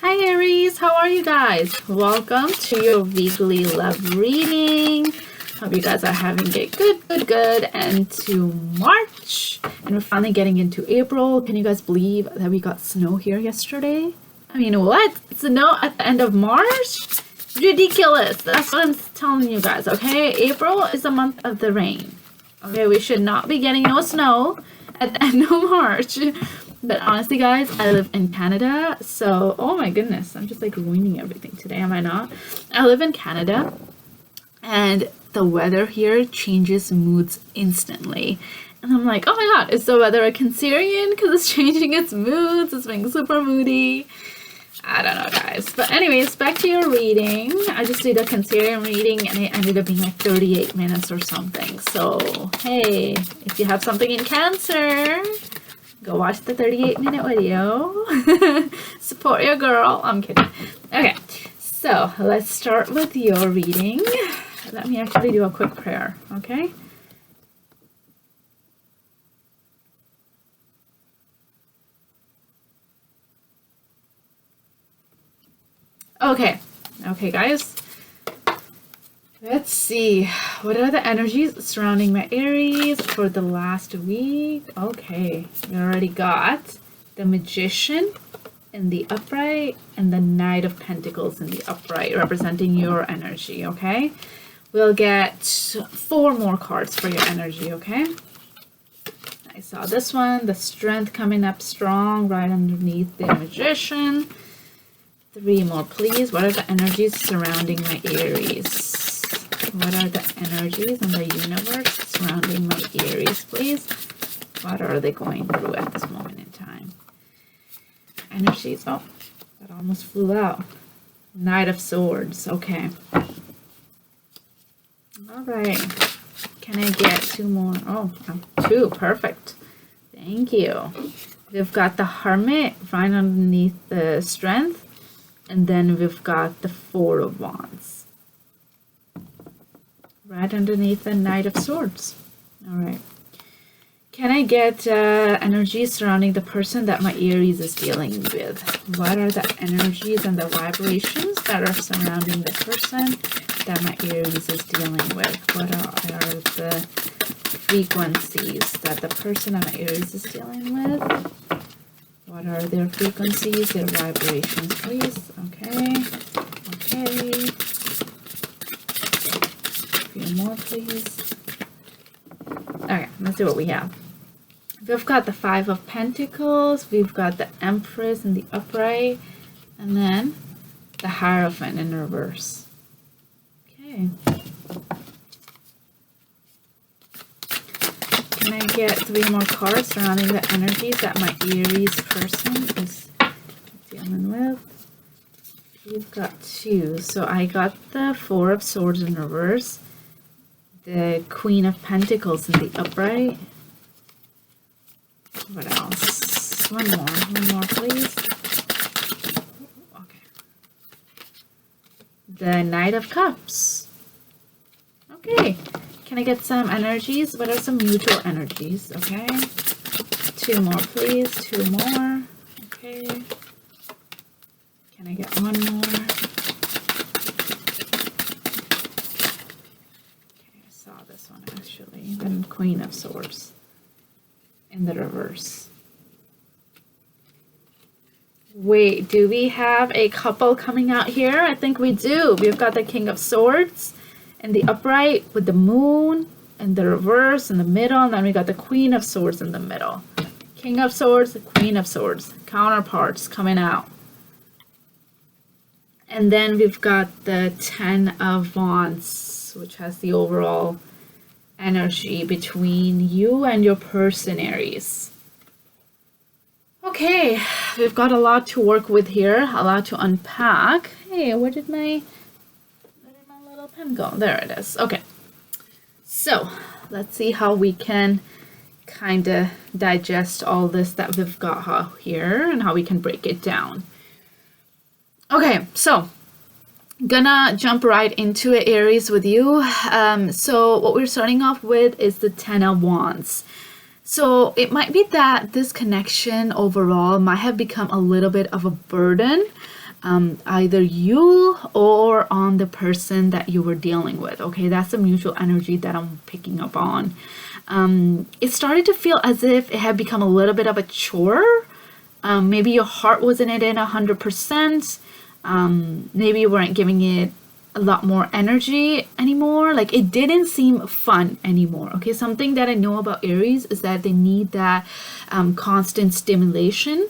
Hi Aries, how are you guys? Welcome to your weekly love reading. Hope you guys are having a good end to March. And we're finally getting into April. Can you guys believe that we got snow here yesterday? I mean, what? Snow at the end of March? Ridiculous. That's what I'm telling you guys, okay? April is the month of the rain. Okay, we should not be getting no snow at the end of March. But honestly, guys, I live in Canada, so, oh my goodness, I'm just like ruining everything today, am I not? I live in Canada, and the weather here changes moods instantly. And I'm like, oh my god, is the weather a Cancerian? Because it's changing its moods, it's being super moody. I don't know, guys. But anyways, back to your reading. I just did a Cancerian reading, and it ended up being like 38 minutes or something. So, hey, if you have something in Cancer, go watch the 38-minute video. Support your girl. I'm kidding. Okay, so let's start with your reading. Let me actually do a quick prayer, okay? Okay, guys. Let's see. What are the energies surrounding my Aries for the last week? Okay, we already got the Magician in the upright and the Knight of Pentacles in the upright, representing your energy, okay? We'll get 4 more cards for your energy, okay? I saw this one, the Strength coming up strong right underneath the Magician. 3 more, please. What are the energies surrounding my Aries? What are the energies in the universe surrounding my Aries, please? What are they going through at this moment in time? Energies. Oh, that almost flew out. Knight of Swords. Okay. All right. Can I get 2 more? Oh, 2. Perfect. Thank you. We've got the Hermit right underneath the Strength. And then we've got the 4 of Wands right underneath the Knight of Swords. All right. Can I get energies surrounding the person that my Aries is dealing with? What are the energies and the vibrations that are surrounding the person that my Aries is dealing with? What are the frequencies that the person that my Aries is dealing with? What are their frequencies, their vibrations, please? Okay. A few more, please. Okay, let's see what we have. We've got the 5 of Pentacles. We've got the Empress in the upright. And then the Hierophant in reverse. Okay. Can I get 3 more cards surrounding the energies that my Aries person is dealing with? We've got 2. So I got the 4 of Swords in reverse, the Queen of Pentacles in the upright. What else? One more, please. Okay. The Knight of Cups. Okay. Can I get some energies? What are some mutual energies? Okay. 2 more, please. 2 more. Okay. Can I get 1 more? Okay, I saw this one actually. The Queen of Swords in the reverse. Wait, do we have a couple coming out here? I think we do. We've got the King of Swords in the upright with the Moon in the reverse in the middle, and then we got the Queen of Swords in the middle. King of Swords, Queen of Swords, counterparts coming out. And then we've got the 10 of Wands, which has the overall energy between you and your person, Aries. Okay, we've got a lot to work with here, a lot to unpack. Hey, where did my little pen go? There it is. Okay, so let's see how we can kind of digest all this that we've got here and how we can break it down. Okay, so gonna jump right into it, Aries, with you. So what we're starting off with is the 10 of Wands. So it might be that this connection overall might have become a little bit of a burden, either you or on the person that you were dealing with. Okay, that's the mutual energy that I'm picking up on. It started to feel as if it had become a little bit of a chore. Maybe your heart wasn't in it 100%. Maybe you weren't giving it a lot more energy anymore. Like, it didn't seem fun anymore. Okay, something that I know about Aries is that they need that constant stimulation.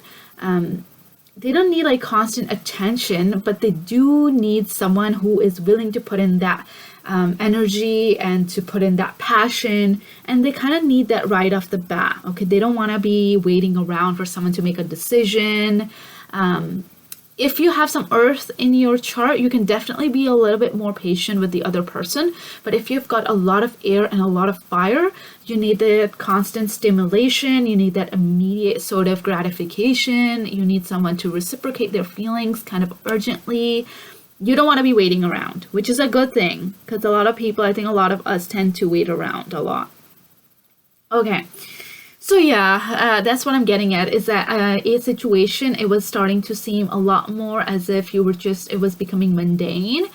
They don't need like constant attention, but they do need someone who is willing to put in that energy and to put in that passion, and they kind of need that right off the bat. Okay, they don't want to be waiting around for someone to make a decision. If you have some earth in your chart, you can definitely be a little bit more patient with the other person. But if you've got a lot of air and a lot of fire, you need that constant stimulation. You need that immediate sort of gratification. You need someone to reciprocate their feelings kind of urgently. You don't want to be waiting around, which is a good thing, because a lot of people, I think a lot of us tend to wait around a lot. Okay. So yeah, that's what I'm getting at, is that a situation, it was starting to seem a lot more as if you were just, it was becoming mundane.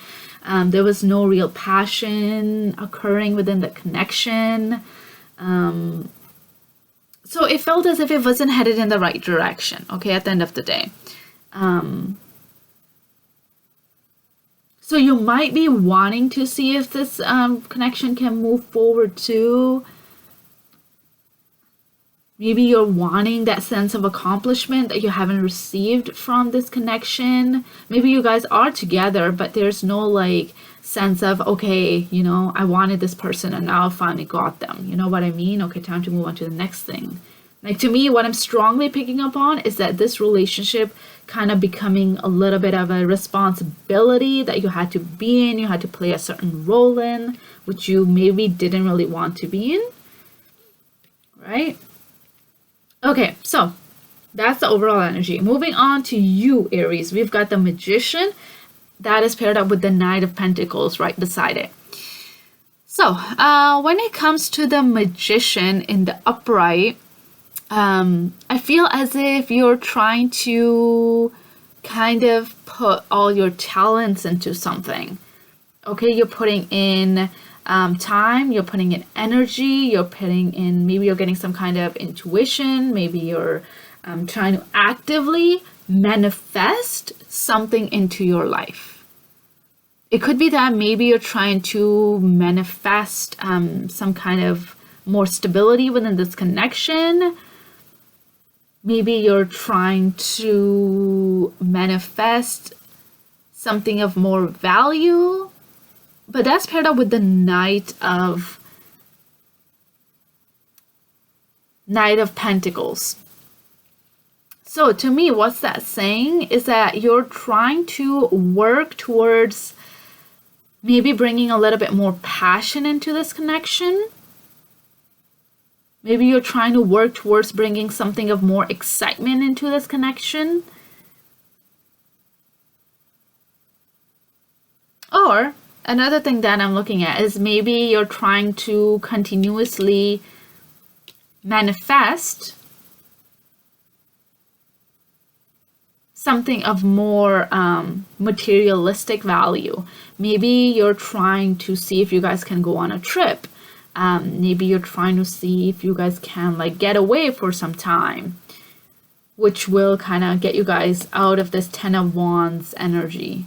There was no real passion occurring within the connection. So it felt as if it wasn't headed in the right direction, okay, at the end of the day. So you might be wanting to see if this connection can move forward too. Maybe you're wanting that sense of accomplishment that you haven't received from this connection. Maybe you guys are together, but there's no like sense of, okay, you know, I wanted this person and now I finally got them. You know what I mean? Okay, time to move on to the next thing. Like, to me, what I'm strongly picking up on is that this relationship kind of becoming a little bit of a responsibility that you had to be in, you had to play a certain role in, which you maybe didn't really want to be in, right? Okay, so that's the overall energy. Moving on to you, Aries. We've got the Magician that is paired up with the Knight of Pentacles right beside it. So when it comes to the Magician in the upright, I feel as if you're trying to kind of put all your talents into something. Okay, you're putting in time, you're putting in energy, you're putting in, maybe you're getting some kind of intuition, maybe you're trying to actively manifest something into your life. It could be that maybe you're trying to manifest some kind of more stability within this connection. Maybe you're trying to manifest something of more value. But that's paired up with the Knight of Pentacles. So to me, what's that saying is that you're trying to work towards maybe bringing a little bit more passion into this connection. Maybe you're trying to work towards bringing something of more excitement into this connection. Or another thing that I'm looking at is maybe you're trying to continuously manifest something of more materialistic value. Maybe you're trying to see if you guys can go on a trip. Maybe you're trying to see if you guys can like get away for some time, which will kind of get you guys out of this Ten of Wands energy.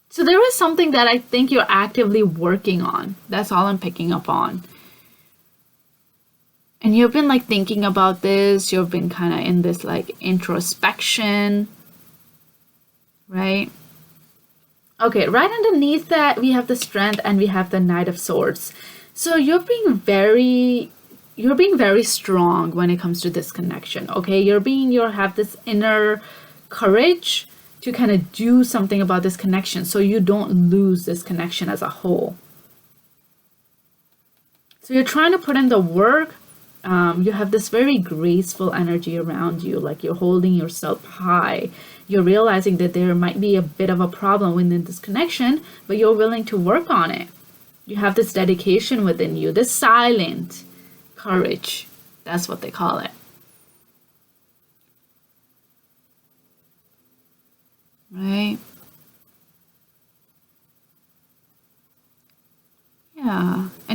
So there is something that I think you're actively working on. That's all I'm picking up on. And you've been like thinking about this. You've been kind of in this like introspection, right? Okay, right underneath that, we have the Strength and we have the Knight of Swords. So you're being very strong when it comes to this connection, okay? You have this inner courage to kind of do something about this connection so you don't lose this connection as a whole. So you're trying to put in the work. You have this very graceful energy around you, like you're holding yourself high. You're realizing that there might be a bit of a problem within this connection, but you're willing to work on it. You have this dedication within you, this silent courage. That's what they call it.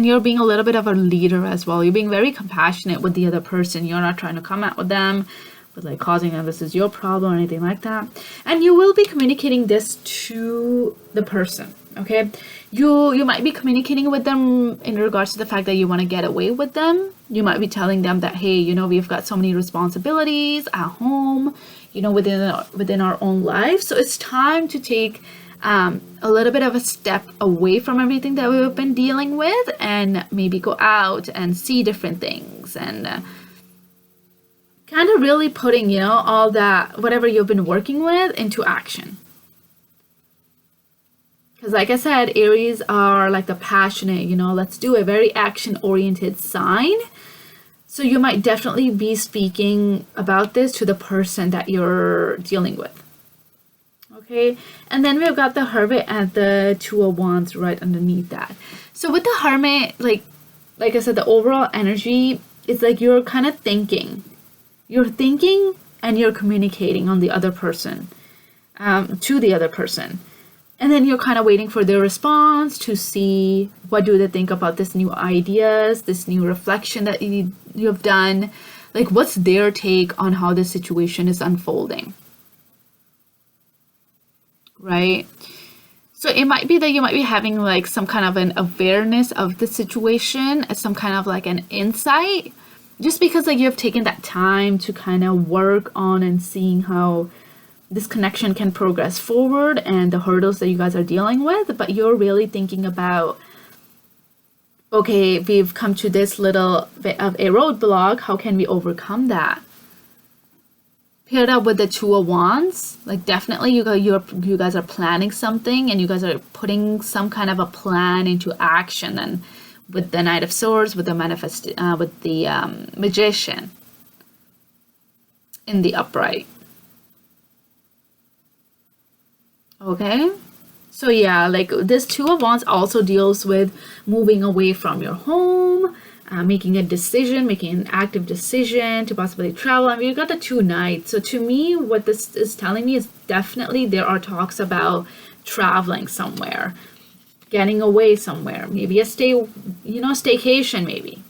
And you're being a little bit of a leader as well. You're being very compassionate with the other person. You're not trying to come out with them with like causing them this is your problem or anything like that. And you will be communicating this to the person. Okay, you might be communicating with them in regards to the fact that you want to get away with them. You might be telling them that, hey, you know, we've got so many responsibilities at home, you know, within our own life. So it's time to take a little bit of a step away from everything that we've been dealing with, and maybe go out and see different things, and kind of really putting, you know, all that, whatever you've been working with, into action. Because like I said, Aries are like the passionate, you know, let's do a very action-oriented sign. So you might definitely be speaking about this to the person that you're dealing with. Okay, and then we've got the Hermit and the Two of Wands right underneath that. So with the Hermit, like I said, the overall energy is like you're kind of thinking. You're thinking and you're communicating on the other person, to the other person. And then you're kind of waiting for their response to see what do they think about this new ideas, this new reflection that you've done. Like, what's their take on how this situation is unfolding, right? So it might be that you might be having like some kind of an awareness of the situation, as some kind of like an insight, just because like you've taken that time to kind of work on and seeing how this connection can progress forward and the hurdles that you guys are dealing with. But you're really thinking about, okay, we've come to this little bit of a roadblock. How can we overcome that? Paired up with the Two of Wands, like definitely you guys are planning something, and you guys are putting some kind of a plan into action. And with the Knight of Swords, with the Magician in the upright. Okay, so yeah, like this Two of Wands also deals with moving away from your home, making a decision, making an active decision to possibly travel. I mean, you've got the two Knights. So to me, what this is telling me is definitely there are talks about traveling somewhere, getting away somewhere, maybe a staycation maybe.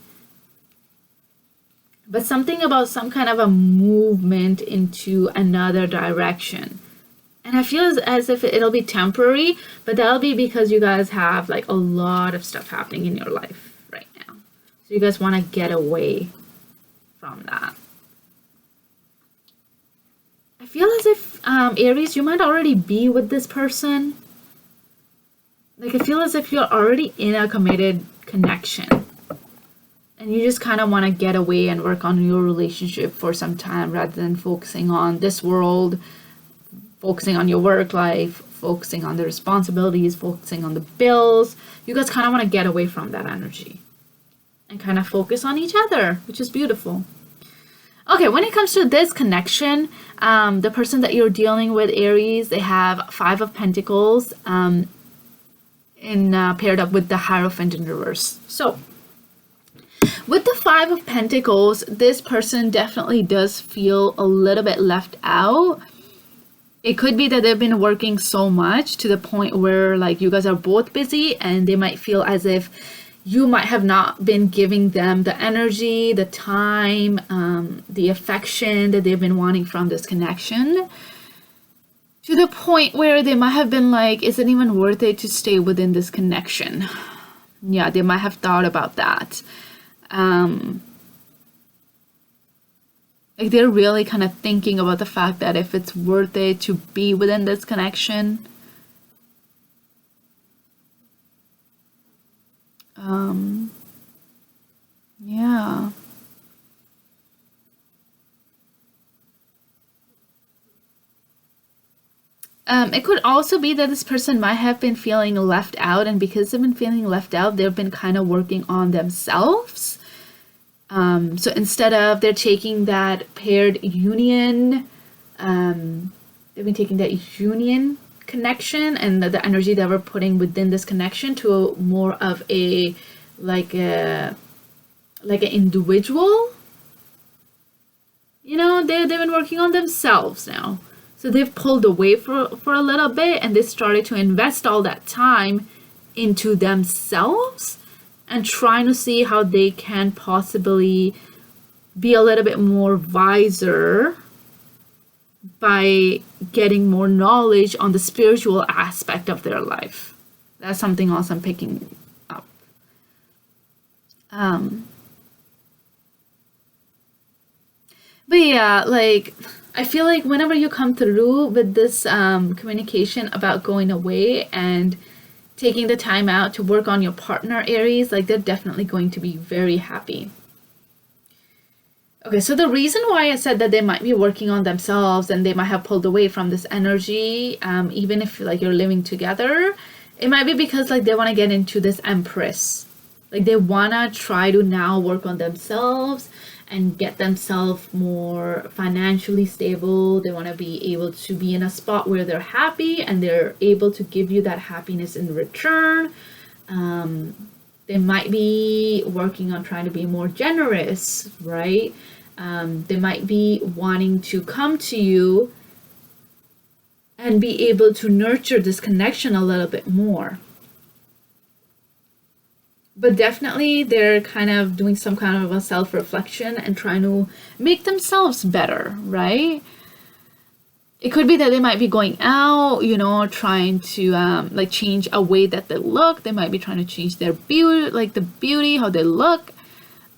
But something about some kind of a movement into another direction. And I feel as if it'll be temporary, but that'll be because you guys have like a lot of stuff happening in your life right now. So you guys want to get away from that. I feel as if, Aries, you might already be with this person. Like, I feel as if you're already in a committed connection. And you just kind of want to get away and work on your relationship for some time rather than focusing on this world, focusing on your work life, focusing on the responsibilities, focusing on the bills. You guys kind of want to get away from that energy and kind of focus on each other, which is beautiful. Okay, when it comes to this connection, the person that you're dealing with, Aries, they have Five of Pentacles paired up with the Hierophant in reverse. So with the Five of Pentacles, this person definitely does feel a little bit left out. It could be that they've been working so much to the point where like you guys are both busy, and they might feel as if you might have not been giving them the energy, the time, the affection that they've been wanting from this connection, to the point where they might have been like, is it even worth it to stay within this connection? Yeah, they might have thought about that. Like they're really kind of thinking about the fact that if it's worth it to be within this connection. Yeah. It could also be that this person might have been feeling left out, and because they've been feeling left out, they've been kind of working on themselves. So instead of they're taking that paired union, they've been taking that union connection and the energy that we're putting within this connection to more of a like an individual. You know, they've been working on themselves now. So they've pulled away for a little bit, and they started to invest all that time into themselves. and trying to see how they can possibly be a little bit more wiser by getting more knowledge on the spiritual aspect of their life. That's something else I'm picking up. But yeah, like, I feel like whenever you come through with this communication about going away and taking the time out to work on your partner, Aries, like, they're definitely going to be very happy. Okay, so the reason why I said that they might be working on themselves and they might have pulled away from this energy, even if like you're living together, it might be because like they want to get into this Empress. Like they want to try to now work on themselves and get themselves more financially stable. They want to be able to be in a spot where they're happy and they're able to give you that happiness in return. They might be working on trying to be more generous, right? They might be wanting to come to you and be able to nurture this connection a little bit more. But definitely they're kind of doing some kind of a self-reflection and trying to make themselves better, right? It could be that they might be going out, you know, trying to like change a way that they look. They might be trying to change their beauty, like the beauty, how they look.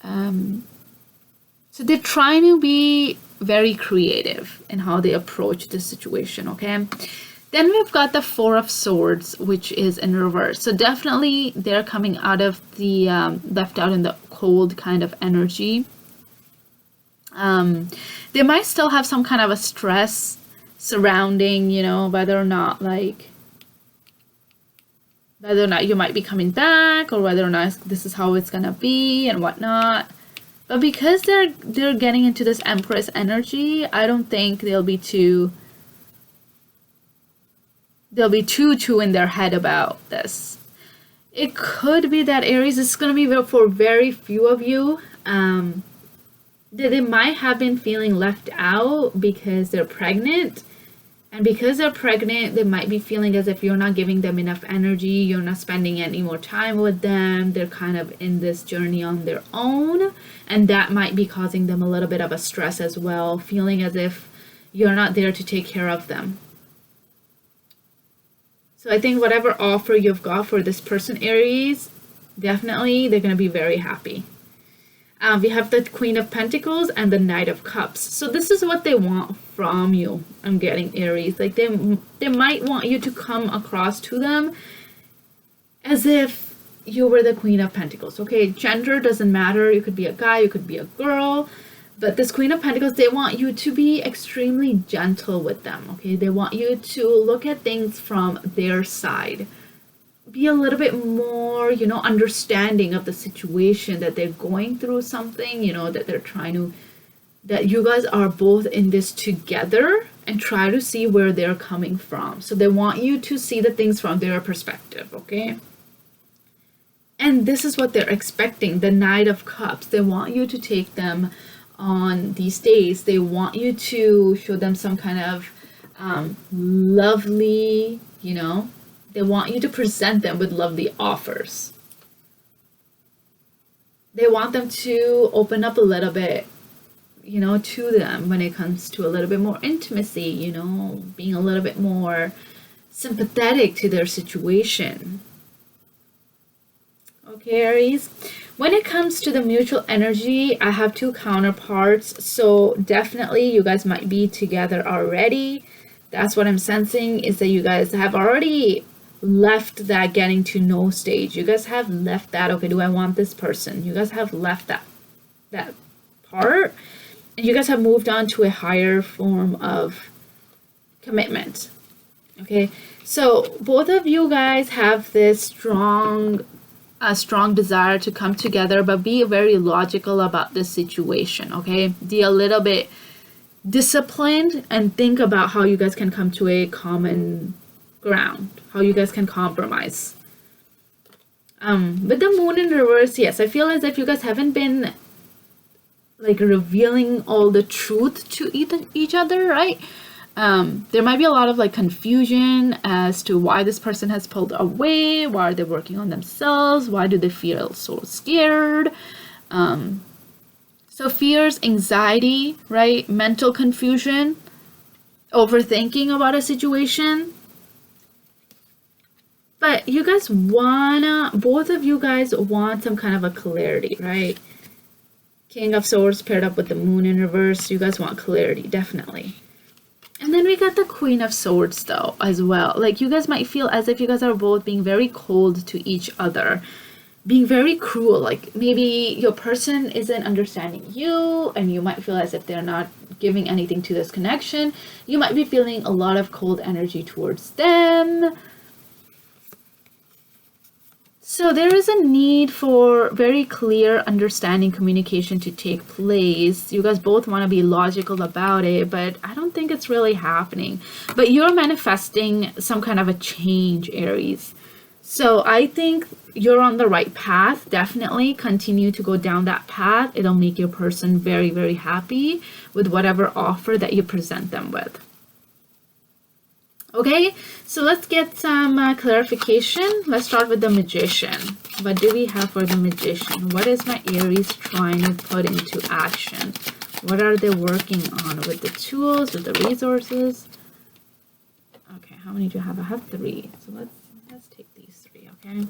So they're trying to be very creative in how they approach this situation, okay? Then we've got the Four of Swords, which is in reverse. So definitely they're coming out of the left out in the cold kind of energy. They might still have some kind of a stress surrounding, you know, whether or not you might be coming back or whether or not this is how it's gonna be and whatnot. But because they're getting into this Empress energy, I don't think they'll be too in their head about this. It could be that Aries is going to be for very few of you. That they might have been feeling left out because they're pregnant. And because they're pregnant, they might be feeling as if you're not giving them enough energy. You're not spending any more time with them. They're kind of in this journey on their own. And that might be causing them a little bit of a stress as well. Feeling as if you're not there to take care of them. So I think whatever offer you've got for this person, Aries, definitely they're going to be very happy. We have the Queen of Pentacles and the Knight of Cups. So this is what they want from you. I'm getting, Aries. Like they might want you to come across to them as if you were the Queen of Pentacles. Okay, gender doesn't matter. You could be a guy, you could be a girl. But this Queen of Pentacles, they want you to be extremely gentle with them, okay? They want you to look at things from their side. Be a little bit more, you know, understanding of the situation that they're going through something, you know, that they're trying to, that you guys are both in this together and try to see where they're coming from. So they want you to see the things from their perspective, okay? And this is what they're expecting, the Knight of Cups. They want you to take them on these days. They want you to show them some kind of lovely, you know, they want you to present them with lovely offers. They want them to open up a little bit, you know, to them when it comes to a little bit more intimacy, you know, being a little bit more sympathetic to their situation. Okay, Aries. When it comes to the mutual energy, I have two counterparts. So definitely you guys might be together already. That's what I'm sensing, is that you guys have already left that getting to know stage. You guys have left that, okay, do I want this person? You guys have left that part. And you guys have moved on to a higher form of commitment. Okay, so both of you guys have this strong desire to come together, but be very logical about this situation, okay? Be a little bit disciplined and think about how you guys can come to a common ground, how you guys can compromise. With the Moon in reverse, yes, I feel as if you guys haven't been like revealing all the truth to each other, right? There might be a lot of like confusion as to why this person has pulled away. Why are they working on themselves? Why do they feel so scared? So fears, anxiety, right? Mental confusion, overthinking about a situation. But you guys both of you guys want some kind of a clarity, right? King of Swords paired up with the Moon in reverse. You guys want clarity, definitely. And then we got the Queen of Swords though as well. Like you guys might feel as if you guys are both being very cold to each other, being very cruel. Like maybe your person isn't understanding you and you might feel as if they're not giving anything to this connection. You might be feeling a lot of cold energy towards them. So there is a need for very clear understanding communication to take place. You guys both want to be logical about it, but I don't think it's really happening. But you're manifesting some kind of a change, Aries. So I think you're on the right path. Definitely continue to go down that path. It'll make your person very, very happy with whatever offer that you present them with. Okay, so let's get some clarification. Let's start with the Magician. What do we have for the Magician? What is my Aries trying to put into action? What are they working on with the tools, with the resources? Okay, how many do you have? I have 3. So let's take these 3, okay?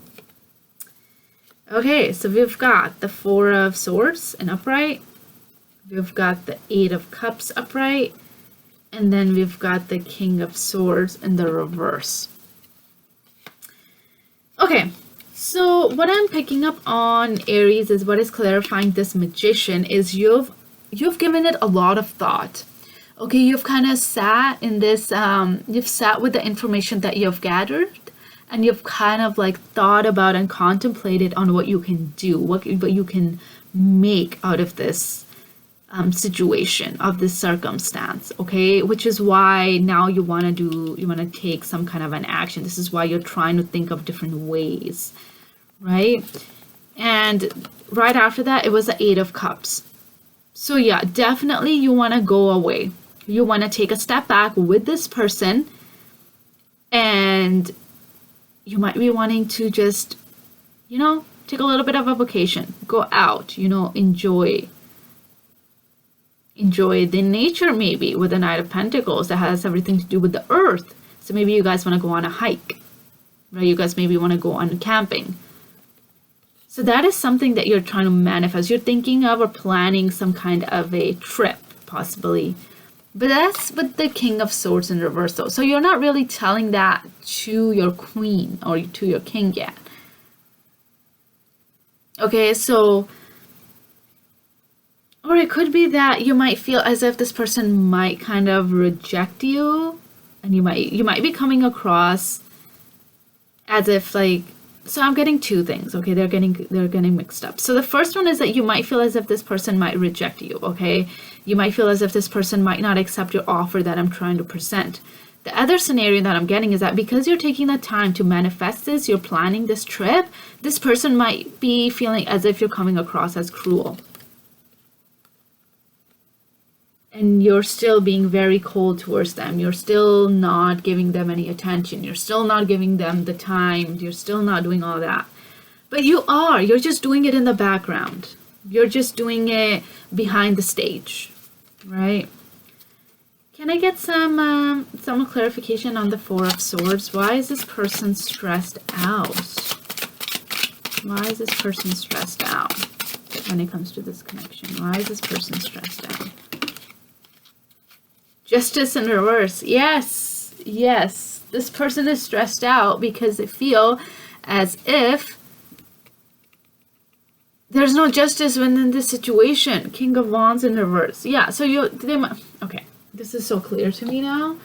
Okay, so we've got the 4 of Swords in upright. We've got the 8 of Cups upright. And then we've got the King of Swords in the reverse. Okay, so what I'm picking up on, Aries, is what is clarifying this Magician is you've given it a lot of thought. Okay, you've kind of sat in this, you've sat with the information that you've gathered, and you've kind of like thought about and contemplated on what you can do, what you can make out of this situation, of this circumstance, okay? Which is why now you want to take some kind of an action. This is why you're trying to think of different ways, right? And right after that, it was the 8 of Cups. So yeah, definitely you want to go away. You want to take a step back with this person, and you might be wanting to just, take a little bit of a vacation, go out, enjoy the nature, maybe with the Knight of Pentacles that has everything to do with the earth. So maybe you guys want to go on a hike, right? You guys maybe want to go on camping. So that is something that you're trying to manifest. You're thinking of or planning some kind of a trip, possibly. But that's with the King of Swords in reverse though. So you're not really telling that to your queen or to your king yet. Okay, so or it could be that you might feel as if this person might kind of reject you, and you might be coming across as if like, so I'm getting 2 things, okay? They're getting mixed up. So the first one is that you might feel as if this person might reject you, okay? You might feel as if this person might not accept your offer that I'm trying to present. The other scenario that I'm getting is that because you're taking the time to manifest this, you're planning this trip, this person might be feeling as if you're coming across as cruel. And you're still being very cold towards them. You're still not giving them any attention. You're still not giving them the time. You're still not doing all that. But you're just doing it in the background. You're just doing it behind the stage, right? Can I get some clarification on the 4 of Swords? Why is this person stressed out? Why is this person stressed out when it comes to this connection? Why is this person stressed out? Justice in reverse. Yes. This person is stressed out because they feel as if there's no justice within this situation. King of Wands in reverse. Yeah, so okay, this is so clear to me now.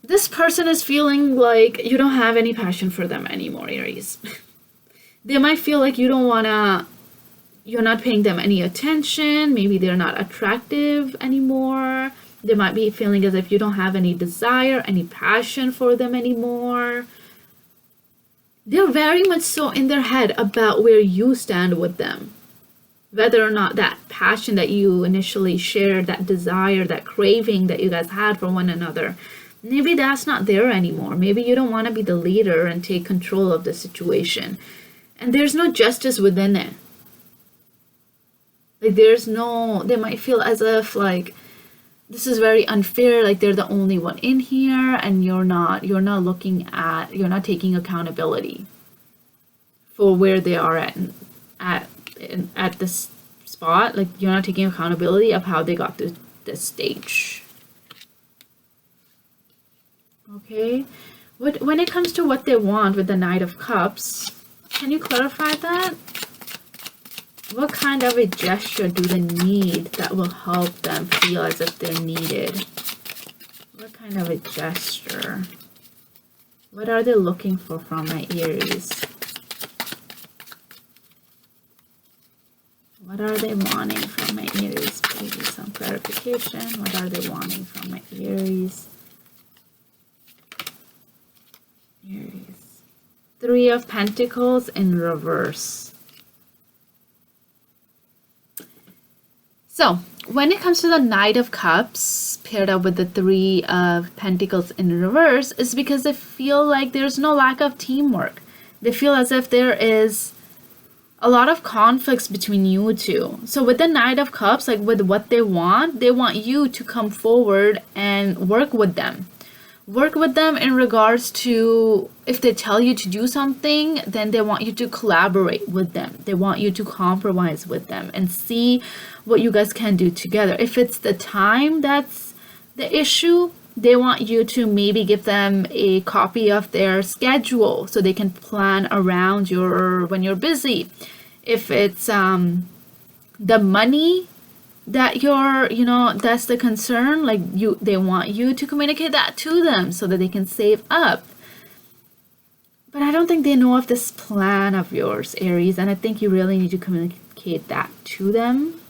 This person is feeling like you don't have any passion for them anymore, Aries. They might feel like you're not paying them any attention. Maybe they're not attractive anymore. They might be feeling as if you don't have any desire, any passion for them anymore. They're very much so in their head about where you stand with them. Whether or not that passion that you initially shared, that desire, that craving that you guys had for one another, maybe that's not there anymore. Maybe you don't want to be the leader and take control of the situation. And there's no justice within it. Like they might feel as if like this is very unfair, like they're the only one in here and you're not taking accountability for where they are at this spot. Like you're not taking accountability of how they got to this stage. Okay, when it comes to what they want with the Knight of Cups, can you clarify that? What kind of a gesture do they need that will help them feel as if they're needed? What kind of a gesture? What are they looking for from my Aries? What are they wanting from my Aries? Please, some clarification. What are they wanting from my Aries? Aries. 3 of Pentacles in reverse. So, when it comes to the Knight of Cups paired up with the 3 of Pentacles in reverse, is because they feel like there's no lack of teamwork. They feel as if there is a lot of conflicts between you two. So with the Knight of Cups, like with what they want you to come forward and work with them. Work with them in regards to, if they tell you to do something, then they want you to collaborate with them. They want you to compromise with them and see what you guys can do together. If it's the time that's the issue, they want you to maybe give them a copy of their schedule so they can plan around when you're busy. If it's the money that that's the concern, like they want you to communicate that to them so that they can save up. But I don't think they know of this plan of yours, Aries, and I think you really need to communicate that to them.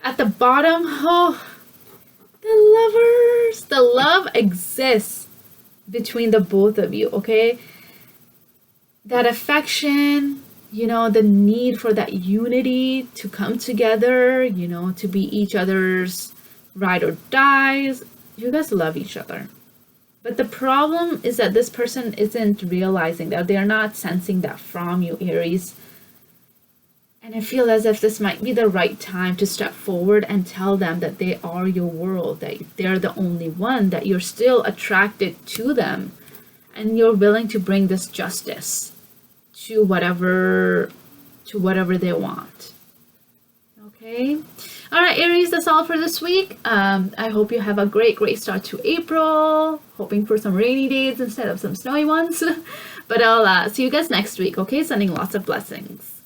At the bottom, the Lovers. The love exists between the both of you, okay? That affection, the need for that unity to come together, to be each other's ride or dies. You guys love each other. But the problem is that this person isn't realizing that. They're not sensing that from you, Aries. And I feel as if this might be the right time to step forward and tell them that they are your world, that they're the only one, that you're still attracted to them, and you're willing to bring this justice to whatever they want. Okay. All right, Aries, that's all for this week. I hope you have a great start to April. Hoping for some rainy days instead of some snowy ones. But I'll see you guys next week, okay? Sending lots of blessings.